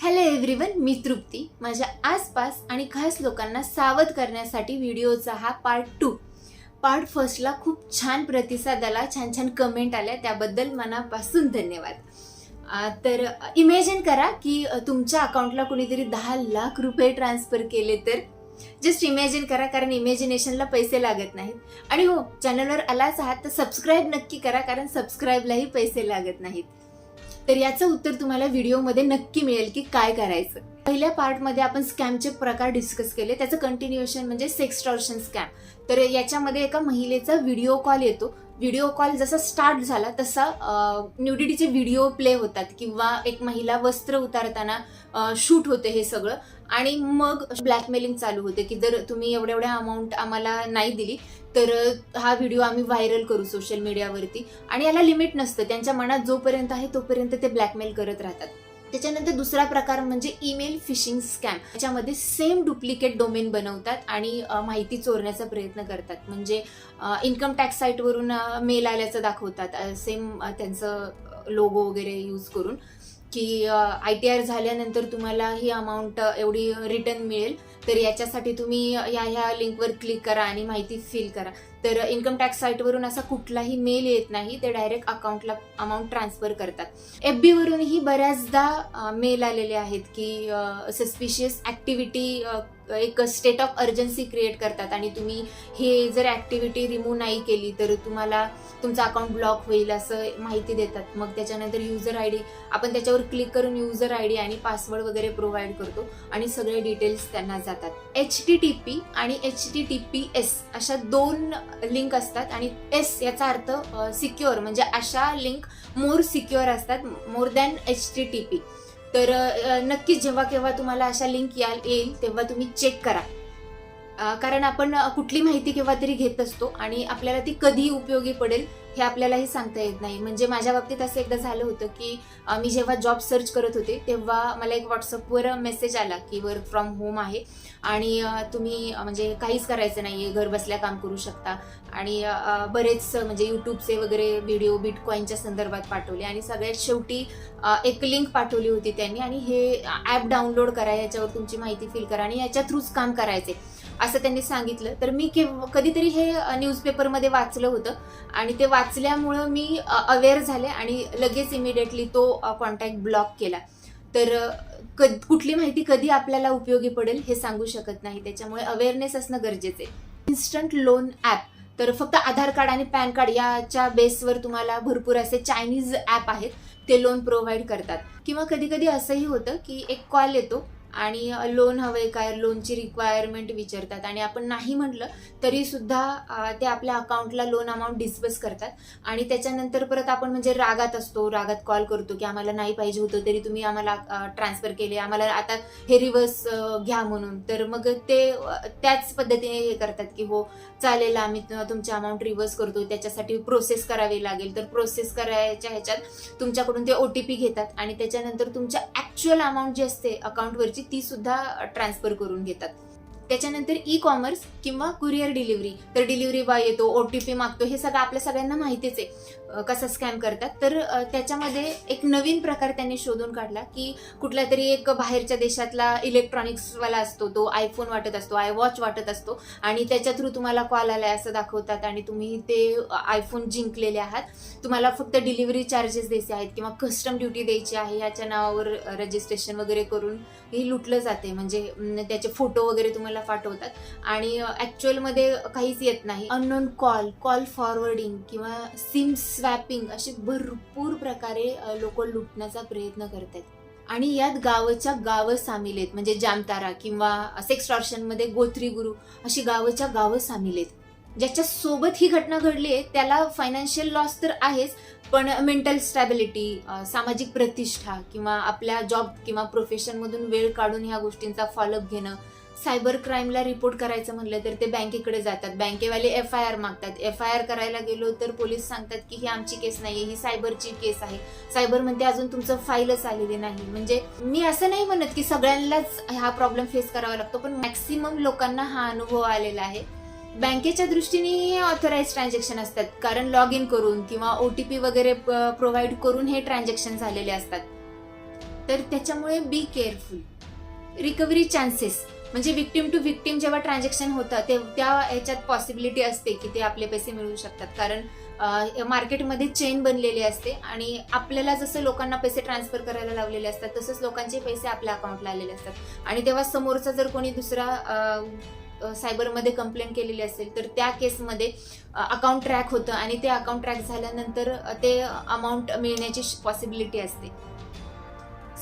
Hello everyone, मी तृप्ती. माझ्या आसपास आणि खास लोकांना सावध करण्यासाठी व्हिडिओचा हा पार्ट फर्स्टला खूप छान प्रतिसाद आला, छान कमेंट आल्या, त्याबद्दल मनापासून धन्यवाद. तर इमॅजिन करा की तुमच्या अकाउंटला कोणीतरी 10 लाख रुपये ट्रान्सफर केले. तर जस्ट इमॅजिन करा, कारण इमॅजिनेशनला पैसे लागत नाहीत. आणि हो, चॅनलवर आलाच आहात तर सबस्क्राईब नक्की करा, कारण सबस्क्राईबलाही पैसे लागत नाहीत. तर याचं उत्तर तुम्हाला व्हिडिओमध्ये नक्की मिळेल की काय करायचं. पहिल्या पार्टमध्ये आपण स्कॅमचे प्रकार डिस्कस केले, त्याचं कंटिन्युएशन म्हणजे सेक्सटॉर्शन स्कॅम. तर याच्यामध्ये एका महिलेचा व्हिडिओ कॉल येतो. व्हिडिओ कॉल जसा स्टार्ट झाला तसा न्यूडिटीचे व्हिडिओ प्ले होतात किंवा एक महिला वस्त्र उतारताना शूट होते हे सगळं. आणि मग ब्लॅकमेलिंग चालू होते की जर तुम्ही एवढ्या अमाऊंट आम्हाला नाही दिली तर हा व्हिडिओ आम्ही व्हायरल करू सोशल मीडियावरती. आणि याला लिमिट नसतं, त्यांच्या मनात जोपर्यंत आहे तोपर्यंत ते ब्लॅकमेल करत राहतात. त्याच्यानंतर दुसरा प्रकार म्हणजे ईमेल फिशिंग स्कॅम. याच्यामध्ये सेम डुप्लिकेट डोमेन बनवतात आणि माहिती चोरण्याचा प्रयत्न करतात. म्हणजे इन्कम टॅक्स साईटवरून मेल आल्याचं दाखवतात, सेम त्यांचं लोगो वगैरे यूज करून की ITR झाल्यानंतर तुम्हाला ही अमाऊंट एवढी रिटर्न मिळेल, तर याच्यासाठी तुम्ही ह्या लिंकवर क्लिक करा आणि माहिती फिल करा. तर इन्कम टॅक्स साईटवरून असा कुठलाही मेल येत नाही, ते डायरेक्ट अकाउंटला अमाऊंट ट्रान्सफर करतात. FB वरूनही बऱ्याचदा मेल आलेले आहेत की सस्पिशियस ॲक्टिव्हिटी, एक स्टेट ऑफ अर्जन्सी क्रिएट करतात आणि तुम्ही हे जर ॲक्टिव्हिटी रिमूव्ह नाही केली तर तुम्हाला तुमचं अकाउंट ब्लॉक होईल असं माहिती देतात. मग त्याच्यानंतर युजर ID, आपण त्याच्यावर क्लिक करून युजर ID आणि पासवर्ड वगैरे प्रोव्हाइड करतो आणि सगळे डिटेल्स त्यांना जातात. HTTP आणि HTTPS अशा 2 लिंक असतात आणि S याचा अर्थ सिक्युअर, म्हणजे अशा लिंक मोर सिक्युअर असतात, मोर दॅन HTTP. तर नक्कीच जेव्हा केव्हा तुम्हाला अशा लिंक येईल तेव्हा तुम्ही चेक करा, कारण आपण कुठली माहिती केव्हा तरी घेत असतो आणि आपल्याला ती कधी उपयोगी पडेल हे आपल्यालाही सांगता येत नाही. म्हणजे माझ्या बाबतीत असं एकदा झालं होतं की मी जेव्हा जॉब सर्च करत होते तेव्हा मला एक व्हॉट्सअपवर मेसेज आला की वर्क फ्रॉम होम आहे आणि तुम्ही म्हणजे काहीच करायचं नाही आहे, घर बसल्या काम करू शकता. आणि बरेच म्हणजे यूट्यूबचे वगैरे व्हिडिओ बिटकॉईनच्या संदर्भात पाठवले आणि सगळ्यात शेवटी एक लिंक पाठवली होती त्यांनी आणि हे ॲप डाउनलोड करा, याच्यावर तुमची माहिती फिल करा आणि याच्या थ्रूच काम करायचे असं त्यांनी सांगितलं. तर मी कधीतरी हे न्यूजपेपरमध्ये वाचलं होतं आणि ते वाचल्यामुळं मी अवेअर झाले आणि लगेच इमिडिएटली तो कॉन्टॅक्ट ब्लॉक केला. तर कुठली माहिती कधी आपल्याला उपयोगी पडेल हे सांगू शकत नाही, त्याच्यामुळे अवेअरनेस असणं गरजेचं आहे. इन्स्टंट लोन ॲप, तर फक्त आधार कार्ड आणि पॅन कार्ड याच्या बेसवर तुम्हाला भरपूर असे चायनीज ॲप आहेत, ते लोन प्रोव्हाइड करतात. किंवा कधी असंही होतं की एक कॉल येतो आणि लोन हवंय काय, लोनची रिक्वायरमेंट विचारतात आणि आपण नाही म्हटलं तरी सुद्धा ते आपल्या अकाउंटला लोन अमाऊंट डिस्बर्स करतात. आणि त्याच्यानंतर परत आपण म्हणजे रागात कॉल करतो की आम्हाला नाही पाहिजे होतं तरी तुम्ही आम्हाला ट्रान्सफर केले, आम्हाला आता हे रिव्हर्स घ्या म्हणून. तर मग ते त्याच पद्धतीने हे करतात की हो चालेल, आम्ही तुमची अमाऊंट रिव्हर्स करतो, त्याच्यासाठी प्रोसेस करावी लागेल. तर प्रोसेस करायच्या ह्याच्यात तुमच्याकडून ते OTP घेतात आणि त्याच्यानंतर तुमच्या ॲक्च्युअल अमाऊंट जी असते अकाउंटवरची ती सुद्धा ट्रान्सफर करून घेतात. त्याच्यानंतर ई-कॉमर्स किंवा कुरिअर डिलिव्हरी, तर डिलिव्हरी बॉय येतो, OTP मागतो, हे सगळं आपल्या सगळ्यांना माहितीच आहे कसा स्कॅम करतात. तर त्याच्यामध्ये एक नवीन प्रकार त्यांनी शोधून काढला की कुठला तरी एक बाहेरच्या देशातला इलेक्ट्रॉनिक्सवाला असतो, तो iPhone वाटत असतो, iWatch वाटत असतो आणि त्याच्या थ्रू तुम्हाला कॉल आलाय असं दाखवतात आणि तुम्ही ते iPhone जिंकलेले आहात, तुम्हाला फक्त डिलिव्हरी चार्जेस द्यायचे आहेत किंवा कस्टम ड्युटी द्यायची आहे, याच्या नावावर रजिस्ट्रेशन वगैरे करून हे लुटलं जाते. म्हणजे त्याचे फोटो वगैरे तुम्हाला पाठवतात आणि ॲक्च्युअलमध्ये काहीच येत नाही. अननोन कॉल फॉरवर्डिंग किंवा सिम स्वॅपिंग, असे भरपूर प्रकारे लोक लुटण्याचा प्रयत्न करतात. आणि यात गावच्या गावं सामील आहेत, म्हणजे जामतारा किंवा सेक्सटॉर्शनमध्ये गोत्री गुरु अशी गावच्या गावं सामील आहेत. ज्याच्या सोबत ही घटना घडली आहे त्याला फायनान्शियल लॉस तर आहेच, पण मेंटल स्टॅबिलिटी, सामाजिक प्रतिष्ठा किंवा आपल्या जॉब किंवा प्रोफेशनमधून वेळ काढून ह्या गोष्टींचा फॉलोअप घेणं. सायबर क्राईमला रिपोर्ट करायचं म्हणलं तर ते बँकेकडे जातात, बँकेवाले FIR मागतात, FIR करायला गेलो तर पोलीस सांगतात की ही आमची केस नाही, ही सायबरची केस आहे. सायबर म्हणते अजून तुमचं फाईलच आलेली नाही. म्हणजे मी असं नाही म्हणत की सगळ्यांनाच हा प्रॉब्लेम फेस करावा लागतो, पण मॅक्सिमम लोकांना हा अनुभव आलेला आहे. बँकेच्या दृष्टीने ऑथराइज ट्रान्झॅक्शन असतात, कारण लॉग इन करून किंवा OTP वगैरे प्रोव्हाइड करून हे ट्रान्झॅक्शन झालेले असतात. तर त्याच्यामुळे बी केअरफुल. रिकव्हरी चान्सेस म्हणजे विक्टिम टू विक्टिम जेव्हा ट्रान्झॅक्शन होतं ते त्या ह्याच्यात पॉसिबिलिटी असते की ते आपले पैसे मिळवू शकतात, कारण मार्केटमध्ये चेन बनलेली असते आणि आपल्याला जसं लोकांना पैसे ट्रान्सफर करायला लावलेले असतात तसंच लोकांचे पैसे आपल्या अकाउंटला आलेले असतात आणि तेव्हा समोरचा जर कोणी दुसरा सायबरमध्ये कंप्लेंट केलेली असेल तर त्या केसमध्ये अकाउंट ट्रॅक होतं आणि ते अकाउंट ट्रॅक झाल्यानंतर ते अमाऊंट मिळण्याची पॉसिबिलिटी असते.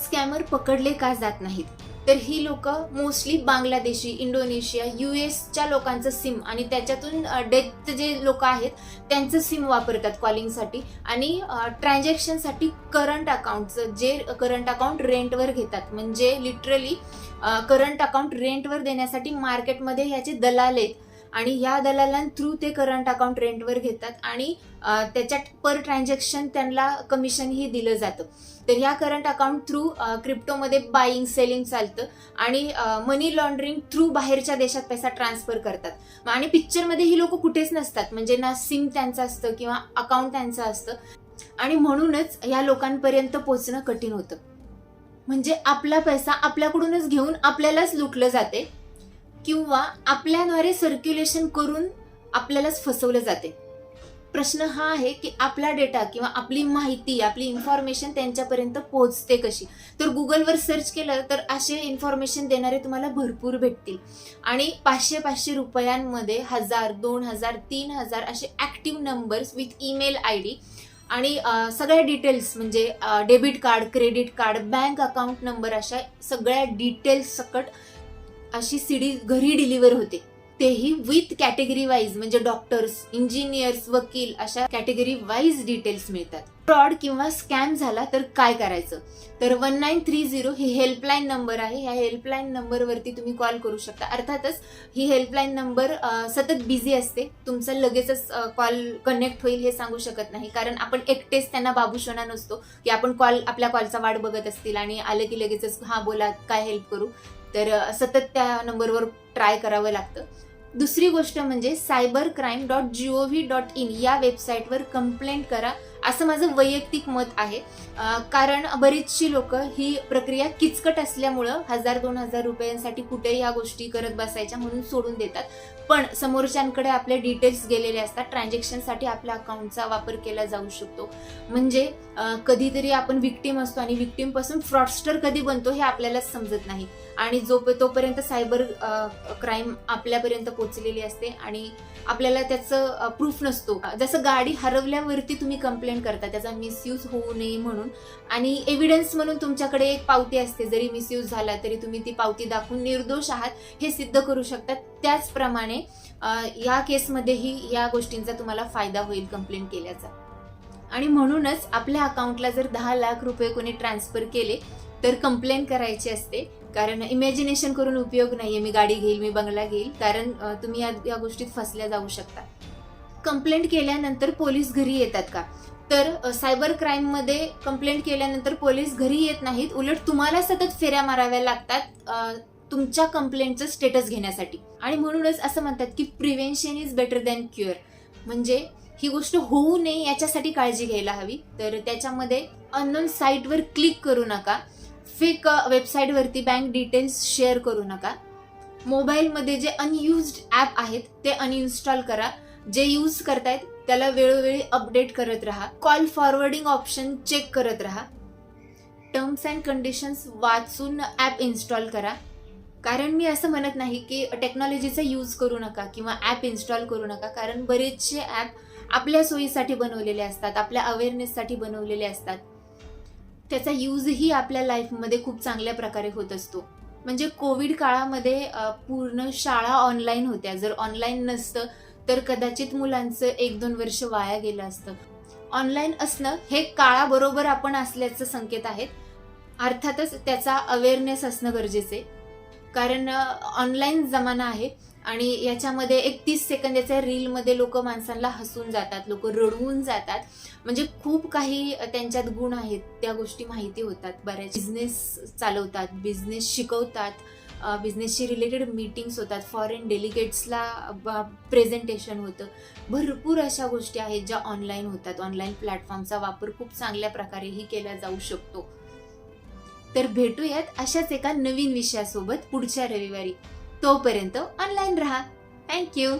स्कॅमर पकडले का जात नाहीत, तर ही लोक मोस्टली बांगलादेशी, इंडोनेशिया, US लोकांचं सिम आणि त्याच्यातून डेथ जे लोक आहेत त्यांचं सिम वापरतात कॉलिंगसाठी आणि ट्रान्झॅक्शनसाठी करंट अकाउंटचं जे करंट अकाउंट रेंटवर घेतात, म्हणजे लिटरली करंट अकाउंट रेंटवर देण्यासाठी मार्केटमध्ये ह्याचे दलाल आहेत आणि ह्या दलालां थ्रू ते करंट अकाउंट रेंटवर घेतात आणि त्याच्यात पर ट्रान्झॅक्शन त्यांना कमिशनही दिलं जातं. तर ह्या करंट अकाउंट थ्रू क्रिप्टोमध्ये बाईंग सेलिंग चालतं आणि मनी लॉन्ड्रिंग थ्रू बाहेरच्या देशात पैसा ट्रान्सफर करतात आणि पिक्चरमध्ये ही लोक कुठेच नसतात, म्हणजे ना सिम त्यांचं असतं किंवा अकाउंट त्यांचं असतं आणि म्हणूनच या लोकांपर्यंत पोहोचणं कठीण होतं. म्हणजे आपला पैसा आपल्याकडूनच घेऊन आपल्यालाच लुटलं जाते किंवा आपल्याद्वारे सर्क्युलेशन करून आपल्यालाच फसवलं जाते. प्रश्न हा आहे की आपला डेटा किंवा आपली माहिती, आपली इन्फॉर्मेशन त्यांच्यापर्यंत पोहोचते कशी. तर गुगलवर सर्च केलं तर असे इन्फॉर्मेशन देणारे तुम्हाला भरपूर भेटतील आणि 500 रुपयांमध्ये 1000, 2000, 3000 असे active numbers with email ID आणि सगळ्या डिटेल्स म्हणजे debit card, credit card, bank account number अशा सगळ्या डिटेल्स सकट अशी CD घरी डिलिव्हर होते, तेही विथ कॅटेगरी वाईज, म्हणजे डॉक्टर्स, इंजिनियर्स, वकील अशा कॅटेगरी वाईज डिटेल्स मिळतात. फ्रॉड किंवा स्कॅम झाला तर काय करायचं, तर 1930 ही हेल्पलाईन नंबर आहे. ह्या हेल्पलाईन नंबरवरती तुम्ही कॉल करू शकता. अर्थातच ही हेल्पलाईन नंबर सतत बिझी असते, तुमचा लगेचच कॉल कनेक्ट होईल हे सांगू शकत नाही, कारण आपण एकटेच त्यांना बाबूशोना नसतो की आपण आपल्या कॉलचा वाट बघत असतील आणि आलं की लगेचच हां बोला काय हेल्प करू, तर सतत त्या नंबरवर ट्राय करावं लागतं. दुसरी गोष्ट म्हणजे cybercrime.gov.in या वेबसाईटवर कंप्लेंट करा, असं माझं वैयक्तिक मत आहे. कारण बरीचशी लोक ही प्रक्रिया किचकट असल्यामुळं 1000-2000 रुपयांसाठी कुठे ह्या गोष्टी करत बसायच्या म्हणून सोडून देतात, पण समोरच्यांकडे आपले डिटेल्स गेलेले असतात. ट्रान्झॅक्शनसाठी आपल्या अकाउंटचा वापर केला जाऊ शकतो. म्हणजे कधीतरी आपण विक्टीम असतो आणि विक्टीम पासून फ्रॉडस्टर कधी बनतो हे आपल्यालाच समजत नाही आणि तोपर्यंत सायबर क्राईम आपल्यापर्यंत पोहोचलेली असते आणि आपल्याला त्याचं प्रूफ नसतो. जसं गाडी हरवल्यावरती तुम्ही कंप्लेंट करता त्याचा मिसयूज होऊ नये म्हणून आणि एव्हिडन्स म्हणून तुमच्याकडे एक पावती असते, जरी मिसयूज झाला तरी तुम्ही ती पावती दाखवून निर्दोष आहात हे सिद्ध करू शकतात. त्याचप्रमाणे या केसमध्येही या गोष्टींचा तुम्हाला फायदा होईल कंप्लेंट केल्याचा. आणि म्हणूनच आपल्या अकाउंटला जर 10 लाख रुपये कोणी ट्रान्सफर केले तर कंप्लेंट करायची असते, कारण इमॅजिनेशन करून उपयोग नाहीये मी गाडी घेईल, मी बंगला घेईल, कारण तुम्ही या गोष्टीत फसल्या जाऊ शकता. कंप्लेंट केल्यानंतर पोलीस घरी येतात का, तर सायबर क्राईममध्ये कंप्लेंट केल्यानंतर पोलीस घरी येत नाहीत, उलट तुम्हाला सतत फेऱ्या माराव्या लागतात तुमच्या कंप्लेंटचं स्टेटस घेण्यासाठी. आणि म्हणूनच असं म्हणतात की prevention is better than cure, म्हणजे ही गोष्ट होऊ नये याच्यासाठी काळजी घ्यायला हवी. तर त्याच्यामध्ये अननोन साईटवर क्लिक करू नका, फेक वेबसाईटवरती बँक डिटेल्स शेअर करू नका, मोबाईलमध्ये जे अनयुज्ड ॲप आहेत ते अनइन्स्टॉल करा, जे यूज करतायत त्याला वेळोवेळी अपडेट करत राहा, कॉल फॉरवर्डिंग ऑप्शन चेक करत राहा, टर्म्स अँड कंडिशन्स वाचून ॲप इन्स्टॉल करा. कारण मी असं म्हणत नाही की टेक्नॉलॉजीचा यूज करू नका किंवा ॲप इन्स्टॉल करू नका, कारण बरेचसे ॲप आपल्या सोयीसाठी बनवलेले असतात, आपल्या अवेअरनेससाठी बनवलेले असतात, त्याचा यूजही आपल्या लाईफमध्ये खूप चांगल्या प्रकारे होत असतो. म्हणजे कोविड काळामध्ये पूर्ण शाळा ऑनलाईन होत्या, जर ऑनलाईन नसतं तर कदाचित मुलांचं 1-2 वर्ष वाया गेलं असतं. ऑनलाईन असणं हे काळाबरोबर आपण असल्याचं संकेत आहेत. अर्थातच त्याचा अवेअरनेस असणं गरजेचे, कारण ऑनलाईन जमाना आहे आणि याच्यामध्ये एक 30 सेकंदाच्या रीलमध्ये लोक माणसांना हसून जातात, लोक रडवून जातात, म्हणजे खूप काही त्यांच्यात गुण आहेत, त्या गोष्टी माहिती होतात. बऱ्याच बिझनेस चालवतात, बिझनेस शिकवतात, बिझनेसशी रिलेटेड मीटिंग्स होतात, फॉरेन डेलिगेट्सला प्रेझेंटेशन होतं, भरपूर अशा गोष्टी आहेत ज्या ऑनलाईन होतात. ऑनलाईन प्लॅटफॉर्मचा वापर खूप चांगल्या प्रकारेही केला जाऊ शकतो. तर भेटूयात अशाच एका नवीन विषयासोबत पुढच्या रविवारी. तोपर्यंत ऑनलाईन राहा. थँक्यू.